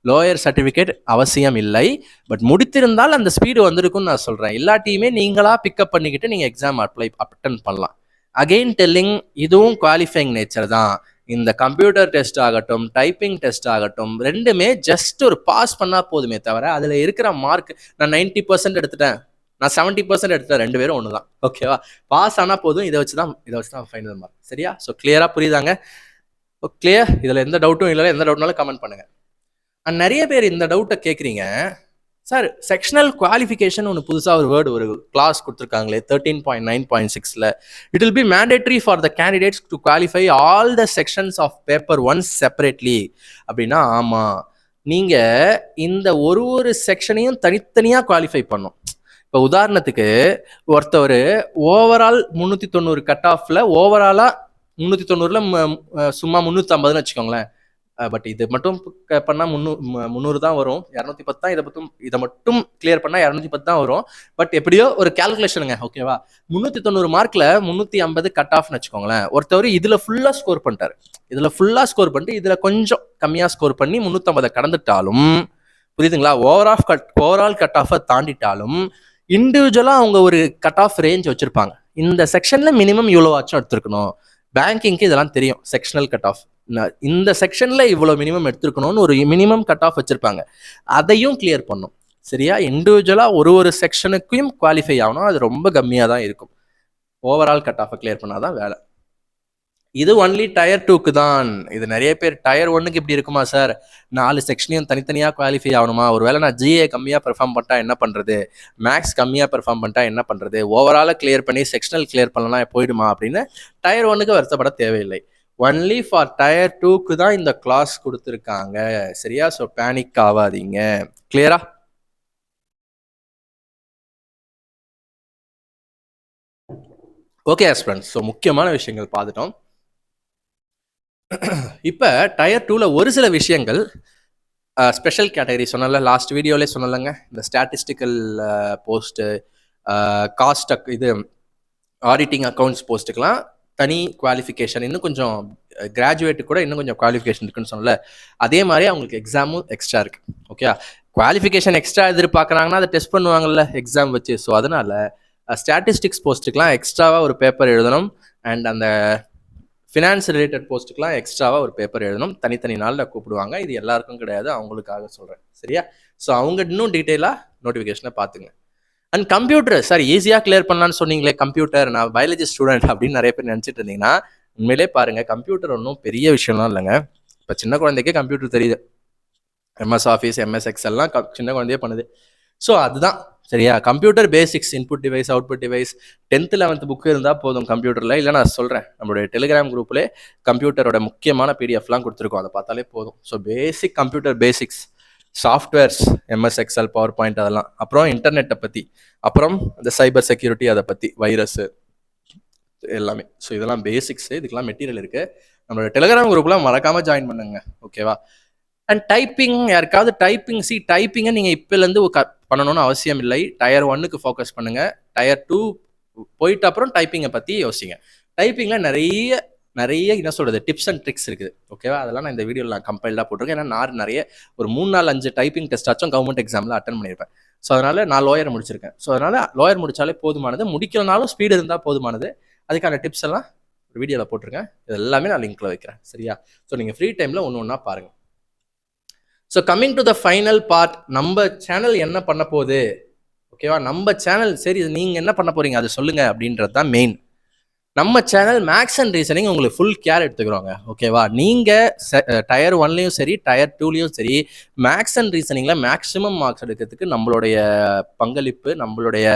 Lower certificate அவசியம் இல்லை, பட் முடித்திருந்தால் அந்த ஸ்பீடு வந்திருக்கும்னு நான் சொல்கிறேன். எல்லாத்தையுமே நீங்களாக பிக்கப் பண்ணிக்கிட்டு நீங்கள் எக்ஸாம் அட்டன் பண்ணலாம். அகெயின் டெல்லிங், இதுவும் குவாலிஃபைங் நேச்சர் தான். இந்த கம்ப்யூட்டர் டெஸ்ட் ஆகட்டும், டைப்பிங் டெஸ்ட் ஆகட்டும், ரெண்டுமே ஜஸ்ட் ஒரு பாஸ் பண்ணால் போதுமே தவிர அதில் இருக்கிற மார்க், நான் 90% எடுத்துட்டேன், நான் 70% எடுத்துட்டேன், 2 பேரும் ஒன்று தான். ஓகேவா? பாஸ் ஆனால் போதும். இதை வச்சு தான் ஃபைனல் மார்க். சரியா? ஸோ கிளியராக புரியுதாங்க? கிளியர்? இதில் எந்த டவுட்டும் இல்லை. எந்த டவுட்னாலும் கமெண்ட் பண்ணுங்க. நிறைய பேர் இந்த டவுட்டை கேட்குறீங்க, சார் செக்ஷனல் குவாலிஃபிகேஷன் ஒன்று புதுசாக ஒரு கிளாஸ் கொடுத்துருக்காங்களே 13.9.6ல், it will be mandatory for the candidates to qualify all the sections of paper 1 separately அப்படின்னா, ஆமாம், நீங்கள் இந்த ஒரு செக்ஷனையும் தனித்தனியாக குவாலிஃபை பண்ணும். இப்போ உதாரணத்துக்கு ஒருத்தவர் ஓவரால் 390 கட் ஆஃபில் ஓவராலாக 390ல் சும்மா 350ன்னு வச்சுக்கோங்களேன். பட் இது மட்டும் பண்ணால் 300 தான் வரும், 210 தான். இதை மட்டும் கிளியர் பண்ணால் 210 தான் வரும். பட் எப்படியோ ஒரு கேல்குலேஷனுங்க. ஓகேவா? 390 மார்க்கில் 350 கட் ஆஃப்னு வச்சுக்கோங்களேன். ஒருத்தவர் இதில் ஃபுல்லாக ஸ்கோர் பண்ணிட்டாரு, இதில் கொஞ்சம் கம்மியாக ஸ்கோர் பண்ணி 350 கடந்துட்டாலும், புரியுதுங்களா? ஓவரால் கட் ஆஃபை தாண்டிட்டாலும் இண்டிவிஜுவலாக அவங்க ஒரு கட் ஆஃப் ரேஞ்ச் வச்சுருப்பாங்க. இந்த செக்ஷனில் மினிமம் இவ்வளோ ஆச்சும் எடுத்துருக்கணும். பேங்கிங்க்கு இதெல்லாம் தெரியும். செக்ஷனல் கட் ஆஃப் இந்த செக்ஷன்ல இவ்வளோ மினிமம் எடுத்துருக்கணும்னு ஒரு மினிமம் கட் ஆஃப் வச்சிருப்பாங்க. அதையும் கிளியர் பண்ணும். சரியா? இண்டிவிஜுவலாக ஒரு செக்ஷனுக்கும் குவாலிஃபை ஆகணும். அது ரொம்ப கம்மியாக தான் இருக்கும். ஓவரால் கட் ஆஃபை கிளியர் பண்ணாதான் வேலை. இது ஒன்லி டயர் 2க்கு தான். இது நிறைய பேர் டயர் 1க்கு இப்படி இருக்குமா சார், 4 செக்ஷனையும் தனித்தனியாக குவாலிஃபை ஆகணுமா, ஒருவேளை நான் ஜிஏ கம்மியாக பெர்ஃபார்ம் பண்ணிட்டா என்ன பண்ணுறது, மேக்ஸ் கம்மியாக பெர்ஃபார்ம் பண்ணிட்டா என்ன பண்ணுறது, ஓவராலாக கிளியர் பண்ணி செக்ஷனல் கிளியர் பண்ணலாம் போயிடுமா அப்படின்னு டயர் 1க்கு வருத்தப்பட தேவையில்லை. ஒன்லி ஃபார் டயர் 2க்கு தான் இந்த கிளாஸ் கொடுத்துருக்காங்க. சரியா? ஸோ பேனிக் ஆகாதீங்க. கிளியரா? ஓகே ஆஸ்பிரண்ட்ஸ், ஸோ முக்கியமான விஷயங்கள் பார்த்துட்டோம். இப்போ டயர் 2ல ஒரு சில விஷயங்கள், ஸ்பெஷல் கேட்டகரி சொன்னல, லாஸ்ட் வீடியோலே சொன்னலங்க, இந்த ஸ்டாட்டிஸ்டிக்கல் போஸ்ட்டு, காஸ்ட் இது ஆடிட்டிங் அக்கௌண்ட்ஸ் போஸ்ட்டுக்கெலாம் தனி குவாலிஃபிகேஷன், இன்னும் கொஞ்சம் கிராஜுவேட்டு கூட இன்னும் கொஞ்சம் குவாலிஃபிகேஷன் இருக்குன்னு சொன்னல, அதே மாதிரி அவங்களுக்கு எக்ஸாமும் எக்ஸ்ட்ரா இருக்குது. ஓகே, குவாலிஃபிகேஷன் எக்ஸ்ட்ரா எதிர்பார்க்குறாங்கன்னா அதை டெஸ்ட் பண்ணுவாங்கல்ல எக்ஸாம் வச்சு. ஸோ அதனால் ஸ்டாட்டிஸ்டிக்ஸ் போஸ்ட்டுக்கெலாம் எக்ஸ்ட்ராவாக ஒரு பேப்பர் எழுதணும். அண்ட் அந்த ஃபினான்ஸ் ரிலேட்டட் போஸ்ட்டுக்கெலாம் எக்ஸ்ட்ராவாக ஒரு பேப்பர் எழுதணும். தனித்தனி நாளில் கூப்பிடுவாங்க. இது எல்லாருக்கும் கிடையாது, அவங்களுக்காக சொல்கிறேன். சரியா? ஸோ அவங்க இன்னும் டீட்டெயிலாக நோட்டிஃபிகேஷனை பார்த்துங்க. அண்ட் கம்ப்யூட்டர் சார் ஈஸியாக கிளியர் பண்ணலான்னு சொன்னீங்களே, கம்ப்யூட்டர், நான் பயாலஜி ஸ்டூடெண்ட் அப்படின்னு நிறைய பேர் நினச்சிட்டு இருந்தீங்கன்னா, உண்மையிலே பாருங்கள், கம்ப்யூட்டர் ஒன்றும் பெரிய விஷயம்லாம் இல்லைங்க. இப்போ சின்ன குழந்தைக்கே கம்ப்யூட்டர் தெரியுது. எம்எஸ் ஆஃபீஸ், எம்எஸ் எக்ஸல்லாம் சின்ன குழந்தையே பண்ணுது. ஸோ அதுதான். சரியா? Computer basics, input device, output device, 10th 11th book இருந்தால் போதும் கம்ப்யூட்டரில். இல்லை நான் சொல்கிறேன், நம்மளுடைய டெலிகிராம் குரூப்லேயே கம்ப்யூட்டரோட முக்கியமான பிடிஎஃப்லாம் கொடுத்துருக்கோம், அதை பார்த்தாலே போதும். So basic computer basics, softwares, MS XL, power point, அதெல்லாம். அப்புறம் இன்டர்நெட்டை பற்றி, அப்புறம் இந்த சைபர் செக்யூரிட்டி, அதை பற்றி, வைரஸு, எல்லாமே. ஸோ இதெல்லாம் பேசிக்ஸு. இதுக்கெல்லாம் மெட்டீரியல் இருக்குது. நம்மளோட டெலிகிராம் குரூப்லாம் மறக்காமல் ஜாயின் பண்ணுங்க. ஓகேவா? அண்ட் டைப்பிங், யாருக்காவது டைப்பிங்கை நீங்கள் இப்போலேருந்து பண்ணணும்னு அவசியம் இல்லை. டயர் 1க்கு ஃபோக்கஸ் பண்ணுங்கள். டயர் 2 போயிட்டு அப்புறம் டைப்பிங்கை பற்றி யோசிங்க. டைப்பிங்கில் நிறைய என்ன சொல்கிறது டிப்ஸ் அண்ட் ட்ரிக்ஸ் இருக்குது. ஓகேவா, அதெல்லாம் நான் இந்த வீடியோவில் நான் கம்பைல்டாக போட்டிருக்கேன். ஏன்னா நான் நிறைய ஒரு 3-4-5 டைப்பிங் டெஸ்ட் ஆச்சும் கவர்மெண்ட் எக்ஸாமில் அட்டன் பண்ணியிருப்பேன். ஸோ அதனால் நான் லோயர் முடிச்சிருக்கேன். ஸோ அதனால் லோயர் முடித்தாலே போதுமானது, முடிக்கலனாலும் ஸ்பீடு இருந்தால் போதுமானது. அதுக்கான டிப்ஸ் எல்லாம் ஒரு வீடியோவில் போட்டிருக்கேன். இது எல்லாமே நான் லிங்க்கில் வைக்கிறேன். சரியா? ஸோ நீங்கள் ஃப்ரீ டைமில் ஒன்று ஒன்றா பாருங்கள். So coming to the final part, நம்ம சேனல் என்ன பண்ண போகுது, ஓகேவா, நம்ம சேனல் சரி நீங்கள் என்ன பண்ண போகிறீங்க அதை சொல்லுங்கள் அப்படின்றது தான் மெயின். நம்ம சேனல் மேக்ஸ் அண்ட் ரீசனிங் உங்களுக்கு ஃபுல் கேர் எடுத்துக்கிறோங்க. ஓகேவா, நீங்கள் டயர் 1லையும் சரி டயர் 2லையும் சரி மேக்ஸ் அண்ட் ரீசனிங்கில் மேக்ஸிமம் மார்க்ஸ் எடுக்கிறதுக்கு நம்மளுடைய பங்களிப்பு, நம்மளுடைய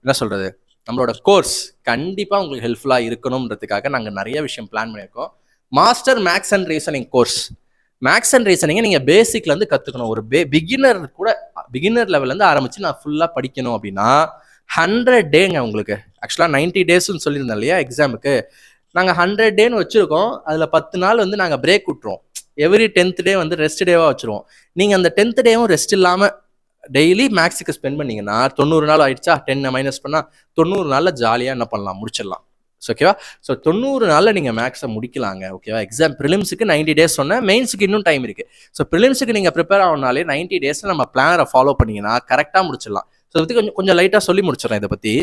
என்ன சொல்கிறது, நம்மளோட கோர்ஸ் கண்டிப்பாக உங்களுக்கு ஹெல்ப்ஃபுல்லாக இருக்கணுன்றதுக்காக நாங்கள் நிறைய விஷயம் பிளான் பண்ணியிருக்கோம். Master maths and reasoning course, maths and ரீசனிங்கை நீங்கள் பேசிக்லேருந்து கற்றுக்கணும். ஒரு பிகினர் லெவல்லேருந்து ஆரம்பித்து நான் ஃபுல்லாக படிக்கணும் அப்படின்னா 100 டேங்க உங்களுக்கு. ஆக்சுவலாக 90 டேஸ்ன்னு சொல்லியிருந்தேன் இல்லையா எக்ஸாமுக்கு, நாங்கள் 100 டேன்னு வச்சுருக்கோம். அதில் 10 நாள் வந்து நாங்கள் பிரேக் விட்டுருவோம். எவ்ரி 10th டே வந்து ரெஸ்ட் டேவாக வச்சுருவோம். நீங்கள் அந்த 10th டேவும் ரெஸ்ட் இல்லாமல் டெய்லி மேக்ஸுக்கு ஸ்பெண்ட் பண்ணிங்கன்னா 90 நாள் ஆயிடுச்சா, 10 மைனஸ் பண்ணால் 90 நாளில் ஜாலியாக என்ன பண்ணலாம், முடிச்சிடலாம். ஓகேவா, ஸோ 90 நாளில் நீங்கள் மேக்ஸை முடிக்கலாங்க. ஓகேவா, எக்ஸாம் ப்ரிலிம்ஸுக்கு 90 டேஸ் சொன்னேன், மெயின்ஸுக்கு இன்னும் டைம் இருக்குது. ஸோ ப்ரிலிம்ஸுக்கு நீங்கள் ப்ரிப்பேர் ஆகணுனாலே 90 டேஸில் நம்ம பிளானரை ஃபாலோ பண்ணிங்கன்னா கரெக்டாக முடிச்சிடலாம். ஸோ இதை பற்றி கொஞ்சம் லைட்டாக சொல்லி முடிச்சிடறேன். இதை பற்றி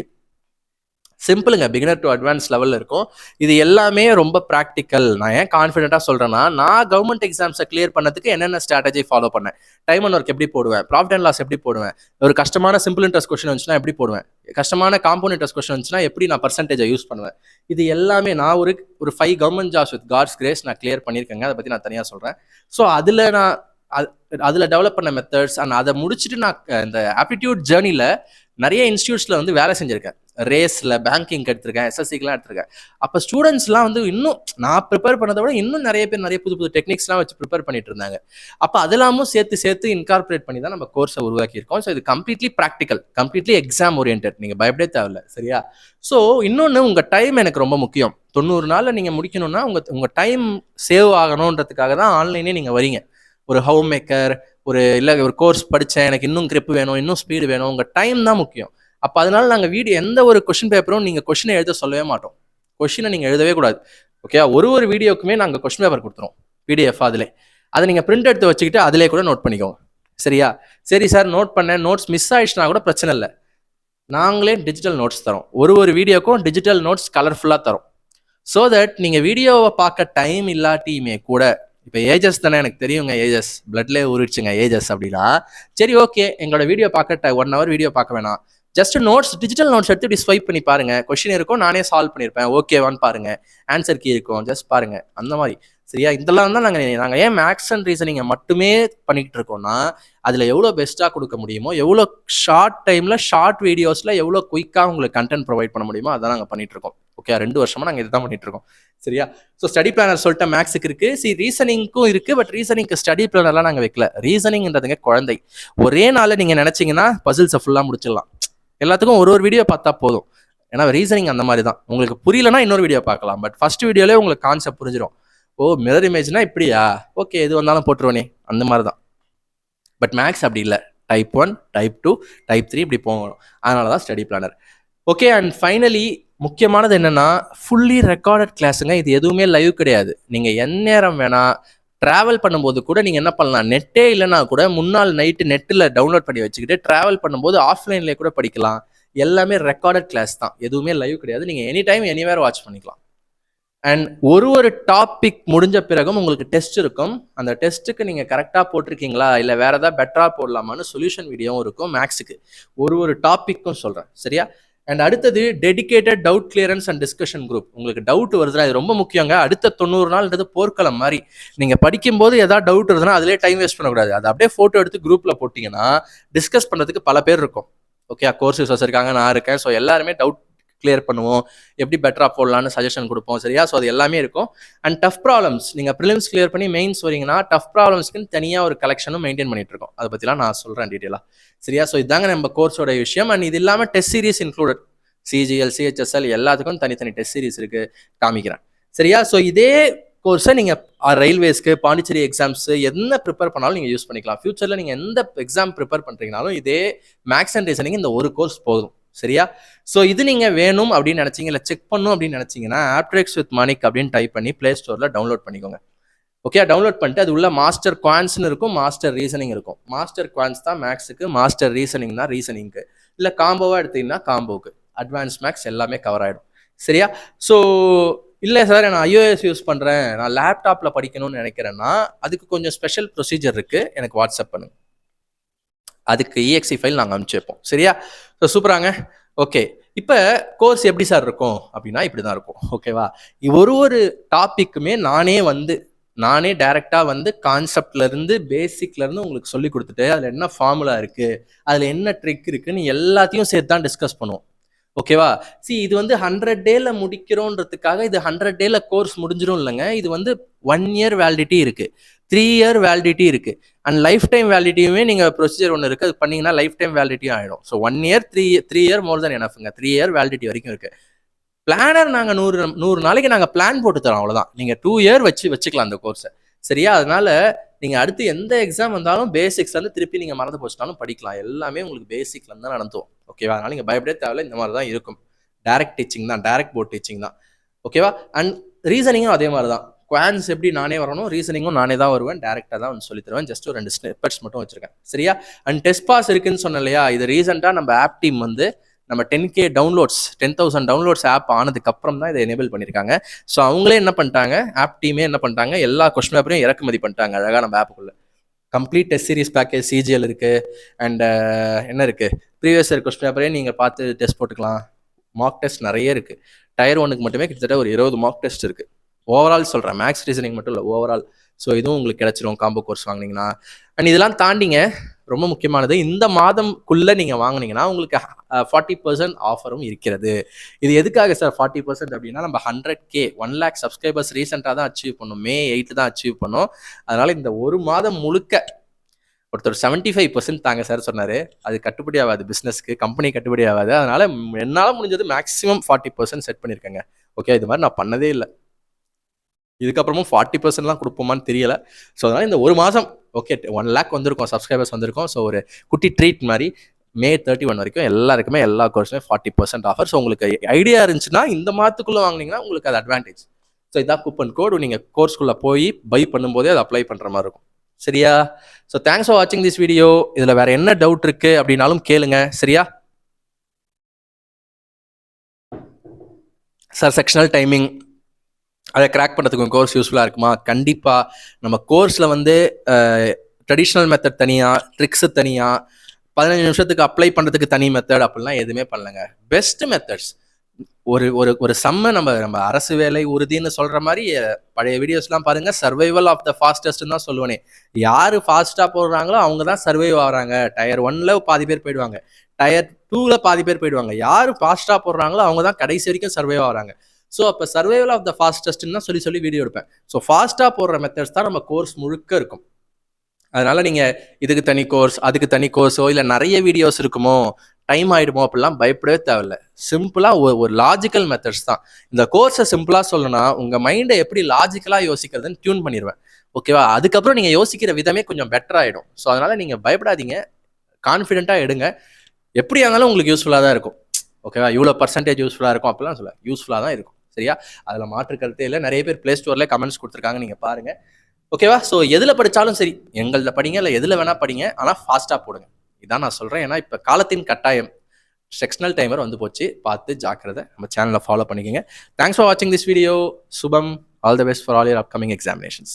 சிம்பிளுங்க, பிகினர் டு அட்வான்ஸ் லெவலில் இருக்கும். இது எல்லாமே ரொம்ப ப்ராக்டிக்கல். நான் ஏன் கான்ஃபிடென்ட்டாக சொல்கிறேன்னா, நான் கவர்மெண்ட் எக்ஸாம்ஸை கிளியர் பண்ணதுக்கு என்னென்ன ஸ்ட்ராட்டஜி ஃபாலோ பண்ணேன், டைம் அண்ட் ஒர்க் எப்படி போடுவேன், ப்ராஃபிட் அண்ட் லாஸ் எப்படி போடுவேன், ஒரு கஷ்டமான சிம்பிள் இன்ட்ரெஸ்ட் கொஸ்டின் வந்துச்சுன்னா எப்படி போடுவேன், கஷ்டமான காம்பவுண்ட் இன்ட்ரெஸ்ட் கொஸ்டின் வந்துச்சுன்னா எப்படி நான் பர்சன்டேஜை யூஸ் பண்ணுவேன், இது எல்லாமே நான் ஒரு 5 government jobs with God's grace நான் கிளியர் பண்ணியிருக்கேங்க. அதை பற்றி நான் தனியாக சொல்கிறேன். ஸோ அதில் டெவலப் பண்ண மெத்தட்ஸ் அண்ட் அதை முடிச்சுட்டு நான் இந்த ஆப்டிடியூட் ஜேர்னியில் நிறைய இன்ஸ்டியூட்ஸில் வந்து வேலை செஞ்சுருக்கேன். ரேஸில் பேங்கிங் எடுத்திருக்கேன், எஸ்எஸ்சிக்கெலாம் எடுத்திருக்கேன். அப்போ ஸ்டூடெண்ட்ஸ்லாம் வந்து இன்னும் நான் ப்ரிப்பேர் பண்ணதை விட இன்னும் நிறைய பேர் நிறைய புது புது டெக்னிக்ஸ்லாம் வச்சு ப்ரிப்பேர் பண்ணிட்டு இருந்தாங்க. அப்போ அதெல்லாமும் சேர்த்து இன்கார்பரேட் பண்ணி தான் நம்ம கோர்ஸை உருவாக்கியிருக்கோம். ஸோ இது completely practical, completely exam orient, நீங்கள் பயப்படே தேவையில்லை. சரியா? ஸோ இன்னொன்று, உங்கள் டைம் எனக்கு ரொம்ப முக்கியம். 90 நாளில் நீங்கள் முடிக்கணும்னா உங்கள் டைம் சேவ் ஆகணுன்றதுக்காக தான் ஆன்லைனே நீங்கள் வரீங்க. ஒரு ஹோம் மேக்கர், இல்லை ஒரு கோர்ஸ் படித்தேன், எனக்கு இன்னும் கிரிப் வேணும், இன்னும் ஸ்பீடு வேணும், உங்கள் டைம் தான் முக்கியம். அப்போ அதனால நாங்கள் எந்த ஒரு கொஸ்டின் பேப்பரும் நீங்கள் கொஸ்டினை எழுத சொல்லவே மாட்டோம். கொஸ்டினை நீங்கள் எழுதவே கூடாது. ஓகே, ஒரு வீடியோக்குமே நாங்கள் கொஸ்டின் பேப்பர் கொடுத்துருவோம் PDF. அதை நீங்கள் பிரிண்ட் எடுத்து வச்சுக்கிட்டு அதிலே கூட நோட் பண்ணிக்கோங்க. சரியா? சரி சார், நோட் பண்ணேன், நோட்ஸ் மிஸ் ஆயிடுச்சுனா கூட பிரச்சனை இல்லை, நாங்களே டிஜிட்டல் நோட்ஸ் தரோம். ஒரு வீடியோக்கும் டிஜிட்டல் நோட்ஸ் கலர்ஃபுல்லாக தரோம். ஸோ தட் நீங்கள் வீடியோவை பார்க்க டைம் இல்லாட்டியுமே கூட, இப்போ ஏஜஸ் தானே, எனக்கு தெரியுங்க, ஏஜஸ் பிளட்லேயே ஊறிடுச்சுங்க ஏஜஸ் அப்படின்னா, சரி ஓகே, எங்களோட வீடியோ பார்க்க 1 hour வீடியோ பார்க்க வேணாம், ஜஸ்ட் நோட்ஸ், டிஜிட்டல் நோட்ஸ் எடுத்து இப்படி ஸ்வைப் பண்ணி பாருங்க, கொஸ்டின் இருக்கும், நானே சால்வ் பண்ணியிருப்பேன், ஓகேவான்னு பாருங்க, ஆன்சர் கீ இருக்கும், ஜஸ்ட் பாருங்க, அந்த மாதிரி. சரியா? இதெல்லாம் தான் நாங்கள் ஏன் மேக்ஸ் அண்ட் ரீசனிங்கை மட்டுமே பண்ணிக்கிட்டு இருக்கோம்னா, அதில் எவ்வளோ பெஸ்ட்டாக கொடுக்க முடியுமோ, எவ்வளோ ஷார்ட் டைமில் ஷார்ட் வீடியோஸில் எவ்வளோ குயிக்காக உங்களுக்கு கண்டென்ட் ப்ரொவைட் பண்ண முடியுமோ அதான் நாங்கள் பண்ணிட்டு இருக்கோம். ஓகே, 2 வருஷமா நாங்கள் இதுதான் பண்ணிட்டு இருக்கோம். சரியா? ஸோ ஸ்டடி பிளானர் சொல்லிட்டு மேக்ஸுக்கு இருக்குது, ரீசனிங்க்கும் இருக்குது. பட் ரீசனிங்க்கு ஸ்டடி பிளானர்லாம் நாங்கள் வைக்கல. ரீசனிங்ன்றதுங்க குழந்தை. ஒரே நாளில் நீங்கள் நினச்சிங்கன்னா பசில்ஸை ஃபுல்லாக முடிச்சிடலாம். எல்லாத்துக்கும் ஒரு வீடியோ பார்த்தா போதும். ஏன்னா ரீசனிங் அந்த மாதிரி தான். உங்களுக்கு புரியலன்னா இன்னொரு வீடியோ பார்க்கலாம். பட் ஃபர்ஸ்ட் வீடியோலேயே உங்களுக்கு கான்செப்ட் புரிஞ்சிடும். ஓ, மிரர் இமேஜ்னா இப்படியா, ஓகே, எது வந்தாலும் போட்டுருவனே, அந்த மாதிரி தான். பட் மேக்ஸ் அப்படி இல்லை. டைப் 1, டைப் 2, டைப் 3 இப்படி போகணும். அதனால தான் study planar. Okay, and finally முக்கியமானது என்னென்னா, ஃபுல்லி ரெக்கார்டட் கிளாஸுங்க. இது எதுவுமே லைவ் கிடையாது. நீங்கள் எந்நேரம் வேணால் ட்ராவல் பண்ணும்போது கூட நீங்கள் என்ன பண்ணலாம், நெட்டே இல்லைனா கூட முன்னாள் நைட்டு நெட்டில் டவுன்லோட் பண்ணி வச்சுக்கிட்டு ட்ராவல் பண்ணும்போது ஆஃப்லைன்லேயே கூட படிக்கலாம். எல்லாமே ரெக்கார்டட் கிளாஸ் தான், எதுவுமே லைவ் கிடையாது. நீங்கள் எனி டைம் எனிவேர் வாட்ச் பண்ணிக்கலாம். அண்ட் ஒரு டாபிக் முடிஞ்ச பிறகும் உங்களுக்கு டெஸ்ட் இருக்கும். அந்த டெஸ்ட்டுக்கு நீங்கள் கரெக்டாக போட்டிருக்கீங்களா, இல்லை வேறு ஏதாவது பெட்டராக போடலாமான்னு சொல்யூஷன் வீடியோவும் இருக்கும் மேக்ஸுக்கு. ஒரு டாப்பிக்கும் சொல்கிறேன். சரியா? அண்ட் அடுத்தது dedicated doubt clearance and discussion group. உங்களுக்கு டவுட் வருதுன்னா இது ரொம்ப முக்கியங்க. அடுத்த 90 நாள்ன்றது போர்க்களம் மாதிரி. நீங்கள் படிக்கும்போது ஏதாவது டவுட் வருதுன்னா அதிலே டைம் வேஸ்ட் பண்ணக்கூடாது. அதை அப்படியே ஃபோட்டோ எடுத்து குரூப்பில் போட்டிங்கன்னா டிஸ்கஸ் பண்ணுறதுக்கு பல பேர் இருக்கும். ஓகே, கோர்ஸ் யூசர்ஸ் இருக்காங்க, நான் இருக்கேன். ஸோ எல்லாருமே டவுட் கிளியர் பண்ணுவோம், எப்படி பெட்டராக போடலான்னு சஜஷன் கொடுப்போம். சரியா? ஸோ அது எல்லாமே இருக்கும். அண்ட் டஃப் ப்ராப்ளம்ஸ், நீங்கள் ப்ரிலிம்ஸ் கிளியர் பண்ணி மெயின்ஸ் வரீங்கன்னா டஃப் ப்ராப்ளம்ஸ்க்குன்னு தனியாக ஒரு கலெக்ஷனும் மெயின்டைன் பண்ணிட்டு இருக்கோம். அதை பற்றிலாம் நான் சொல்கிறேன் டீட்டெயிலாக. சரியா? ஸோ இதாங்க நம்ம கோர்ஸோட விஷயம். அண்ட் இது இல்லாமல் test series included, CGL, CHSL எல்லாத்துக்கும் தனித்தனி டெஸ்ட் சீரிஸ் இருக்கு, காமிக்கிறேன். சரியா? ஸோ இதே கோர்ஸை நீங்கள் ரயில்வேஸ்க்கு, பாண்டிச்சேரி எக்ஸாம்ஸ் என்ன ப்ரிப்பேர் பண்ணாலும் நீங்கள் யூஸ் பண்ணிக்கலாம். ஃபியூச்சரில் நீங்கள் எந்த எக்ஸாம் ப்ரிப்பேர் பண்ணுறீங்கனாலும் இதே மேக்ஸ் அண்ட் ரீசனிங் இந்த ஒரு கோர்ஸ் போதும். சரியா? ஸோ இது நீங்கள் வேணும் அப்படின்னு நினச்சிங்க, இல்லை செக் பண்ணணும் அப்படின்னு நினச்சிங்கன்னா ஆப்ட்ரிக்ஸ் வித் மாணிக் அப்படின்னு டைப் பண்ணி ப்ளே ஸ்டோரில் டவுன்லோட் பண்ணிக்கோங்க. ஓகே, டவுன்லோட் பண்ணிட்டு அது உள்ள மாஸ்டர் குவான்ஸ்னு இருக்கும், மாஸ்டர் ரீசனிங் இருக்கும். மாஸ்டர் குவான்ஸ் தான் மேக்ஸுக்கு, மாஸ்டர் ரீசனிங் தான் ரீசனிங்க்கு. இல்லை காம்போவாக எடுத்தீங்கன்னா காம்போவுக்கு. அட்வான்ஸ் மேக்ஸ் எல்லாமே கவர் ஆகிடும். சரியா? ஸோ இல்லை சார் நான் iOS யூஸ் பண்ணுறேன், நான் லேப்டாப்பில் படிக்கணும்னு நினைக்கிறேன்னா அதுக்கு கொஞ்சம் ஸ்பெஷல் ப்ரொசீஜர் இருக்குது, எனக்கு வாட்ஸ்அப் பண்ணுங்க. அதுக்கு EXE ஃபைல் நாங்கள் அனுப்பிச்சு வைப்போம். சரியா? ஸோ சூப்பராங்க. ஓகே, இப்போ கோர்ஸ் எப்படி சார் இருக்கும் அப்படின்னா இப்படி தான் இருக்கும். ஓகேவா? ஒரு டாப்பிக்குமே நானே டைரெக்டாக வந்து கான்செப்ட்லேருந்து பேசிக்லேருந்து உங்களுக்கு சொல்லி கொடுத்துட்டு அதில் என்ன ஃபார்முலா இருக்குது, அதில் என்ன ட்ரிக் இருக்குன்னு எல்லாத்தையும் சேர்த்து தான் டிஸ்கஸ் பண்ணுவோம். ஓகேவா? இது வந்து 100 டேல முடிக்கிறோன்றதுக்காக இது 100 டேல கோர்ஸ் முடிஞ்சிடும் இல்லைங்க. இது வந்து 1 இயர் வேலிடிட்டி இருக்கு, 3 இயர் வேலிடிட்டி இருக்கு, அண்ட் லைஃப் டைம் வேலிடிட்டியுமே நீங்கள் ப்ரொசீஜர் ஒன்று இருக்குது, அது பண்ணீங்கன்னா லைஃப் டைம் வேலிடிட்டியும் ஆகிடும். ஸோ 1 இயர் 3 இயர் மோர் தென் எனஃப்ங்க. 3 இயர் வேலிடிட்டி வரைக்கும் இருக்கு. பிளானர் நாங்கள் 100 நாளைக்கு நாங்கள் பிளான் போட்டு தரோம், அவ்வளோதான். நீங்கள் 2 இயர் வச்சுக்கலாம் அந்த கோர்ஸை. சரியா? அதனால நீங்கள் அடுத்து எந்த எக்ஸாம் வந்தாலும் பேசிக்ஸ் வந்து திருப்பி நீங்கள் மறந்து போச்சுனாலும் படிக்கலாம். எல்லாமே உங்களுக்கு பேசிக்லேருந்து தான் நடத்துவோம். ஓகேவா? அதனால நீங்கள் பயப்படவே தேவையில்ல, இந்த மாதிரி தான் இருக்கும். டைரக்ட் டீச்சிங் தான், டைரக்ட் போர்ட் டீச்சிங் தான். ஓகேவா? அண்ட் ரீசனிங்கும் அதே மாதிரி தான். குவான்ஸ் எப்படி நானே வரணும், ரீசனிங்கும் நானே தான் வருவேன், டேரெக்டாக தான் வந்து சொல்லி தருவேன். ஜஸ்ட் ஒரு 2 ஸ்னிப்பெட்ஸ் மட்டும் வச்சிருக்கேன். சரியா? அண்ட் டெஸ்ட் பாஸ் இருக்குன்னு சொன்னேன் இல்லையா, இது ரீசெண்டாக நம்ம ஆப் டீம் வந்து நம்ம 10K டவுன்லோட்ஸ் 10,000 டவுன்லோட்ஸ் ஆப் ஆனதுக்கு அப்புறம் தான் இதை எனேபிள் பண்ணியிருக்காங்க. ஸோ அவங்களே என்ன பண்ணிட்டாங்க, ஆப் டீமே என்ன பண்ணிட்டாங்க, எல்லா கொஸ்டின் பேப்பரையும் இறக்குமதி பண்ணிட்டாங்க அழகாக நம்ம ஆப்புக்குள்ள. Complete test series package CGL இருக்கு, அண்ட் என்ன இருக்கு, ப்ரீவியஸ் இயர் கொஸ்டின் பேப்பரே நீங்கள் பார்த்து டெஸ்ட் போட்டுக்கலாம். மார்க் டெஸ்ட் நிறைய இருக்கு. டயர் 1க்கு மட்டுமே கிட்டத்தட்ட ஒரு 20 மார்க் டெஸ்ட் இருக்கு. ஓவரால் சொல்கிறேன், மேக்ஸ் ரீசனிங் மட்டும் இல்லை, ஓவரால். ஸோ இதுவும் உங்களுக்கு கிடைச்சிரும் காம்போ கோர்ஸ் வாங்கினீங்கன்னா. அண்ட் இதெல்லாம் தாண்டிங்க ரொம்ப முக்கியமானது, இந்த மாதம்குள்ளே நீங்கள் வாங்கினீங்கன்னா உங்களுக்கு 40% ஆஃபரும் இருக்கிறது. இது எதுக்காக சார் 40% அப்படின்னா, நம்ம 100K 1 lakh சப்ஸ்கிரைபர்ஸ் ரீசெண்டாக தான் அச்சீவ் பண்ணோம், May 8 தான் அச்சீவ் பண்ணோம். அதனால இந்த ஒரு மாதம் முழுக்க ஒருத்தர் 75% தாங்க சார் சொன்னார். அது கட்டுப்படி ஆகாது, பிஸ்னஸ்க்கு கம்பெனி கட்டுப்படி ஆகாது. அதனால என்னால் முடிஞ்சது மேக்ஸிமம் 40% செட் பண்ணியிருக்கேங்க. ஓகே, இது மாதிரி நான் பண்ணதே இல்லை. இதுக்கப்புறமும் 40%லாம் கொடுப்போமான்னு தெரியல. ஸோ அதனால் இந்த ஒரு மாதம் ஓகே 1 lakh வந்திருக்கோம், சப்ஸ்கிரைபர்ஸ் வந்திருக்கோம். ஸோ ஒரு குட்டி ட்ரீட் மாதிரி May 31 வரைக்கும் எல்லாருக்குமே எல்லா கோர்ஸுமே 40% ஆஃபர். ஸோ உங்களுக்கு ஐடியா இருந்துச்சுன்னா இந்த மாதத்துக்குள்ளே வாங்கினீங்கன்னா உங்களுக்கு அது அட்வான்டேஜ். ஸோ இதான் கூப்பன் கோடு, நீங்கள் கோர்ஸ்குள்ளே போய் பை பண்ணும்போதே அதை அப்ளை பண்ணுற மாதிரி இருக்கும். சரியா? ஸோ தேங்க்ஸ் ஃபார் வாட்சிங் திஸ் வீடியோ. இதில் வேறு என்ன டவுட் இருக்குது அப்படின்னாலும் கேளுங்க. சரியா? சார் செக்ஷனல் டைமிங் அதை கிராக் பண்ணுறதுக்கு கோர்ஸ் யூஸ்ஃபுல்லாக இருக்குமா? கண்டிப்பாக. நம்ம கோர்ஸில் வந்து ட்ரெடிஷ்னல் மெத்தட் தனியாக, ட்ரிக்ஸு தனியாக, 15 நிமிஷத்துக்கு அப்ளை பண்ணுறதுக்கு தனி மெத்தட் அப்படிலாம் எதுவுமே பண்ணலங்க. பெஸ்ட் மெத்தட்ஸ் ஒரு சம்மை நம்ம அரசு வேலை உறுதின்னு சொல்கிற மாதிரி பழைய வீடியோஸ்லாம் பாருங்கள். சர்வைவல் ஆஃப் த ஃபாஸ்டஸ்ட்னு தான் சொல்லுவேனே. யார் ஃபாஸ்ட்டாக போடுறாங்களோ அவங்க தான் சர்வைவ் ஆகிறாங்க. டயர் 1ல் பாதி பேர் போயிடுவாங்க, டயர் 2ல் பாதி பேர் போயிடுவாங்க. யார் ஃபாஸ்ட்டாக போடுறாங்களோ அவங்க தான் கடைசி வரைக்கும் சர்வைவ் ஆகிறாங்க. ஸோ அப்போ சர்வைவல் ஆஃப் த ஃபாஸ்டஸ்ட்னு தான் சொல்லி வீடியோ எடுப்பேன். ஸோ ஃபாஸ்ட்டாக போடுற மெத்தட்ஸ் தான் நம்ம கோர்ஸ் முழுக்க இருக்கும். அதனால் நீங்கள் இதுக்கு தனி கோர்ஸ், அதுக்கு தனி கோர்ஸோ, இல்லை நிறைய வீடியோஸ் இருக்குமோ, டைம் ஆகிடுமோ அப்படிலாம் பயப்படவே தேவையில்ல. சிம்பிளாக ஒரு லாஜிக்கல் மெத்தட்ஸ் தான். இந்த கோர்ஸை சிம்பிளாக சொல்லணும்னா உங்கள் மைண்டை எப்படி லாஜிக்கலாக யோசிக்கிறதுன்னு டியூன் பண்ணிடுவேன். ஓகேவா? அதுக்கப்புறம் நீங்கள் யோசிக்கிற விதமே கொஞ்சம் பெட்டர் ஆகிடும். ஸோ அதனால் நீங்கள் பயப்படாதீங்க, கான்ஃபிடென்ட்டாக எடுங்க. எப்படியா இருந்தாலும் உங்களுக்கு யூஸ்ஃபுல்லாக தான் இருக்கும். ஓகேவா? இவ்வளோ % யூஸ்ஃபுல்லாக இருக்கும் அப்படிலாம் சொல்ல, யூஸ்ஃபுல்லாக தான் இருக்கும். சரியா? அதில் மாற்று கருத்தே இல்லை. நிறைய பேர் ப்ளே ஸ்டோரில் கமெண்ட்ஸ் கொடுத்துருக்காங்க, நீங்கள் பாருங்கள். ஓகேவா? ஸோ எதில் படித்தாலும் சரி, எங்களில் படிங்க, இல்லை எதில் வேணால் படிங்க, ஆனால் ஃபாஸ்ட்டாக போடுங்க. இதான் நான் சொல்கிறேன். ஏன்னா இப்போ காலத்தின் கட்டாயம், செக்ஷனல் டைமர் வந்து போச்சு. பார்த்து ஜாக்கிரதை. நம்ம சேனலை ஃபாலோ பண்ணிக்கோங்க. தேங்க்ஸ் ஃபார் வாட்சிங் திஸ் வீடியோ. சுபம். All the best for all your upcoming examinations.